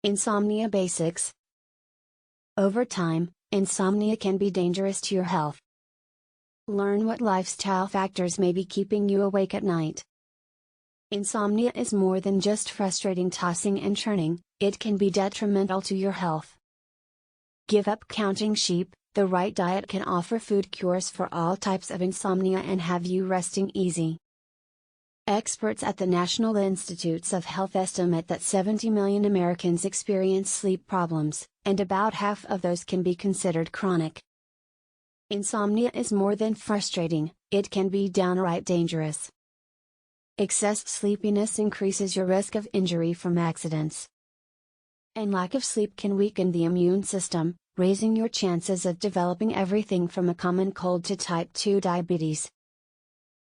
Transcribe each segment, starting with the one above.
Insomnia Basics. Over time, insomnia can be dangerous to your health. Learn what lifestyle factors may be keeping you awake at night. Insomnia is more than just frustrating tossing and turning, it can be detrimental to your health. Give up counting sheep. The right diet can offer food cures for all types of insomnia and have you resting easy. Experts at the National Institutes of Health estimate that 70 million Americans experience sleep problems, and about half of those can be considered chronic. Insomnia is more than frustrating, it can be downright dangerous. Excess sleepiness increases your risk of injury from accidents. And lack of sleep can weaken the immune system, raising your chances of developing everything from a common cold to type 2 diabetes.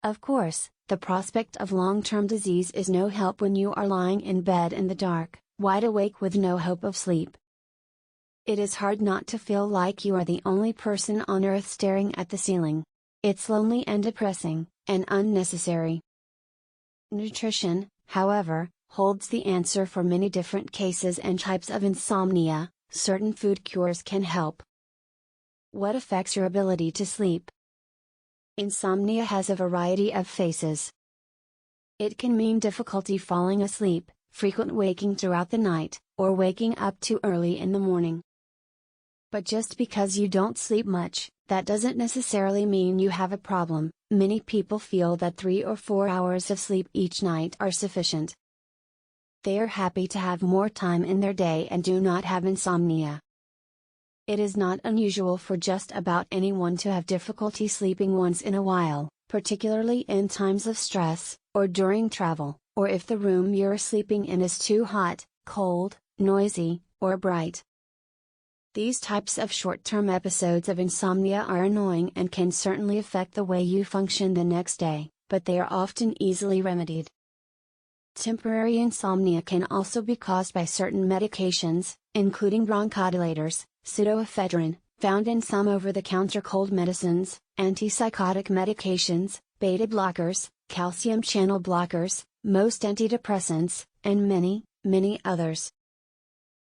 Of course, the prospect of long-term disease is no help when you are lying in bed in the dark, wide awake with no hope of sleep. It is hard not to feel like you are the only person on earth staring at the ceiling. It's lonely and depressing, and unnecessary. Nutrition, however, holds the answer for many different cases and types of insomnia. Certain food cures can help. What affects your ability to sleep? Insomnia has a variety of faces. It can mean difficulty falling asleep, frequent waking throughout the night, or waking up too early in the morning. But just because you don't sleep much, that doesn't necessarily mean you have a problem. Many people feel that 3 or 4 hours of sleep each night are sufficient. They are happy to have more time in their day and do not have insomnia. It is not unusual for just about anyone to have difficulty sleeping once in a while, particularly in times of stress, or during travel, or if the room you're sleeping in is too hot, cold, noisy, or bright. These types of short-term episodes of insomnia are annoying and can certainly affect the way you function the next day, but they are often easily remedied. Temporary insomnia can also be caused by certain medications, including bronchodilators, pseudoephedrine, found in some over-the-counter cold medicines, antipsychotic medications, beta blockers, calcium channel blockers, most antidepressants, and many, many others.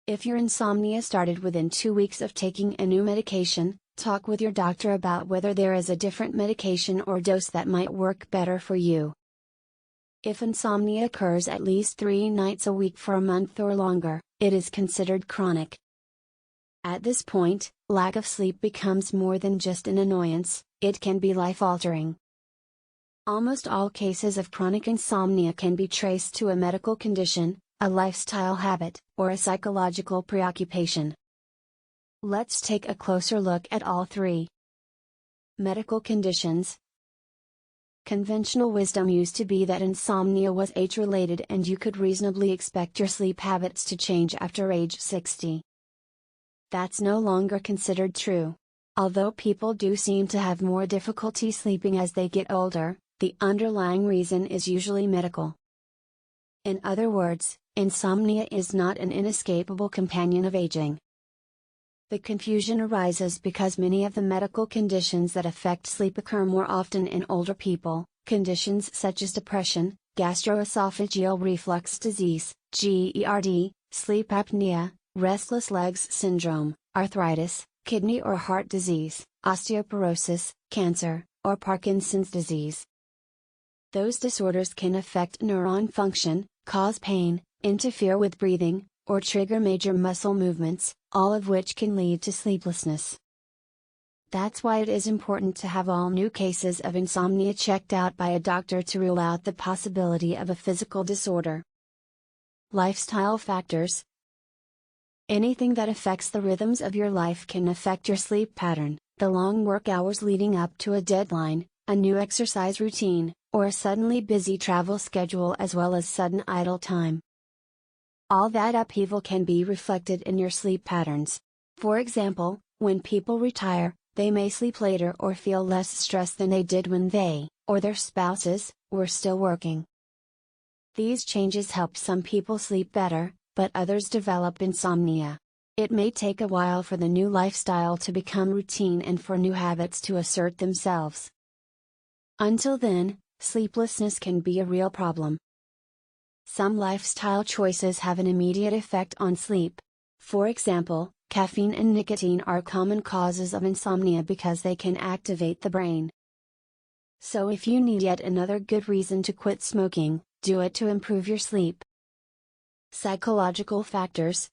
If your insomnia started within 2 weeks of taking a new medication, talk with your doctor about whether there is a different medication or dose that might work better for you. If insomnia occurs at least 3 nights a week for a month or longer, it is considered chronic. At this point, lack of sleep becomes more than just an annoyance, it can be life-altering. Almost all cases of chronic insomnia can be traced to a medical condition, a lifestyle habit, or a psychological preoccupation. Let's take a closer look at all 3. Medical conditions. Conventional wisdom used to be that insomnia was age-related and you could reasonably expect your sleep habits to change after age 60. That's no longer considered true. Although people do seem to have more difficulty sleeping as they get older, the underlying reason is usually medical. In other words, insomnia is not an inescapable companion of aging. The confusion arises because many of the medical conditions that affect sleep occur more often in older people. Conditions such as depression, gastroesophageal reflux disease, GERD, sleep apnea, restless legs syndrome, arthritis, kidney or heart disease, osteoporosis, cancer, or Parkinson's disease. Those disorders can affect neuron function, cause pain, interfere with breathing, or trigger major muscle movements, all of which can lead to sleeplessness. That's why it is important to have all new cases of insomnia checked out by a doctor to rule out the possibility of a physical disorder. Lifestyle factors. Anything that affects the rhythms of your life can affect your sleep pattern. The long work hours leading up to a deadline, a new exercise routine, or a suddenly busy travel schedule as well as sudden idle time. All that upheaval can be reflected in your sleep patterns. For example, when people retire, they may sleep later or feel less stressed than they did when they, or their spouses, were still working. These changes help some people sleep better, but others develop insomnia. It may take a while for the new lifestyle to become routine and for new habits to assert themselves. Until then, sleeplessness can be a real problem. Some lifestyle choices have an immediate effect on sleep. For example, caffeine and nicotine are common causes of insomnia because they can activate the brain. So if you need yet another good reason to quit smoking, do it to improve your sleep. Psychological factors.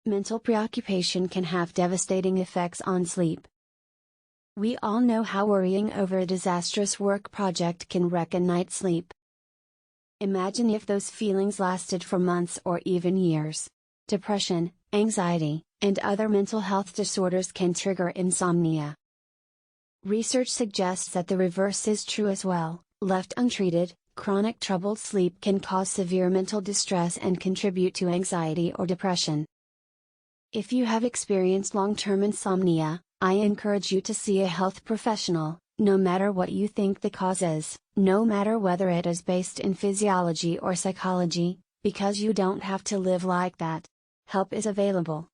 Mental preoccupation can have devastating effects on sleep. We all know how worrying over a disastrous work project can wreck a night's sleep. Imagine if those feelings lasted for months or even years. Depression, anxiety, and other mental health disorders can trigger insomnia. Research suggests that the reverse is true as well. Left untreated, chronic troubled sleep can cause severe mental distress and contribute to anxiety or depression. If you have experienced long-term insomnia, I encourage you to see a health professional, no matter what you think the cause is, no matter whether it is based in physiology or psychology, because you don't have to live like that. Help is available.